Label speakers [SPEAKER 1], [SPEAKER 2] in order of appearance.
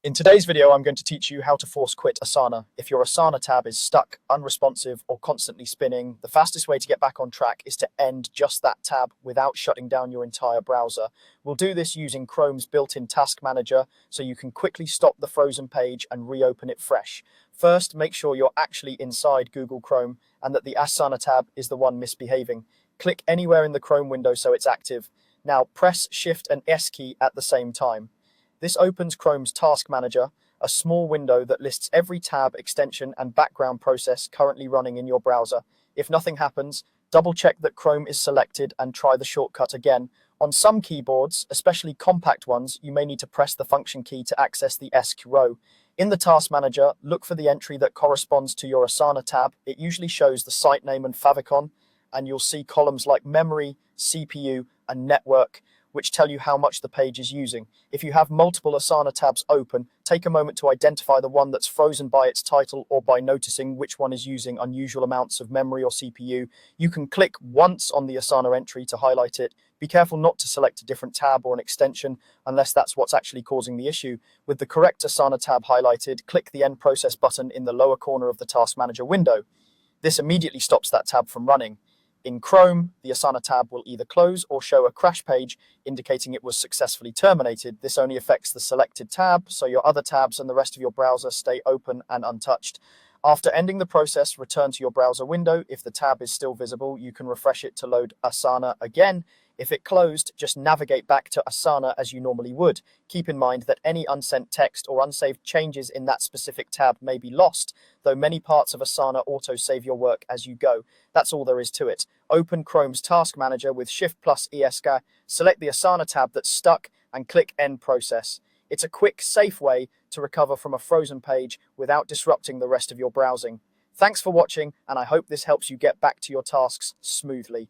[SPEAKER 1] In today's video, I'm going to teach you how to force quit Asana. If your Asana tab is stuck, unresponsive, or constantly spinning, the fastest way to get back on track is to end just that tab without shutting down your entire browser. We'll do this using Chrome's built-in task manager, so you can quickly stop the frozen page and reopen it fresh. First, make sure you're actually inside Google Chrome and that the Asana tab is the one misbehaving. Click anywhere in the Chrome window so it's active. Now press Shift and S key at the same time. This opens Chrome's Task Manager, a small window that lists every tab, extension, and background process currently running in your browser. If nothing happens, double-check that Chrome is selected and try the shortcut again. On some keyboards, especially compact ones, you may need to press the function key to access the ESC row. In the Task Manager, look for the entry that corresponds to your Asana tab. It usually shows the site name and favicon, and you'll see columns like Memory, CPU, and Network, which tell you how much the page is using. If you have multiple Asana tabs open, take a moment to identify the one that's frozen by its title or by noticing which one is using unusual amounts of memory or CPU. You can click once on the Asana entry to highlight it. Be careful not to select a different tab or an extension unless that's what's actually causing the issue. With the correct Asana tab highlighted, click the End Process button in the lower corner of the Task Manager window. This immediately stops that tab from running. In Chrome, the Asana tab will either close or show a crash page indicating it was successfully terminated. This only affects the selected tab, so your other tabs and the rest of your browser stay open and untouched. After ending the process, return to your browser window. If the tab is still visible, you can refresh it to load Asana again. If it closed, just navigate back to Asana as you normally would. Keep in mind that any unsent text or unsaved changes in that specific tab may be lost, though many parts of Asana auto-save your work as you go. That's all there is to it. Open Chrome's Task Manager with Shift plus ESC, select the Asana tab that's stuck, and click End Process. It's a quick, safe way to recover from a frozen page without disrupting the rest of your browsing. Thanks for watching, and I hope this helps you get back to your tasks smoothly.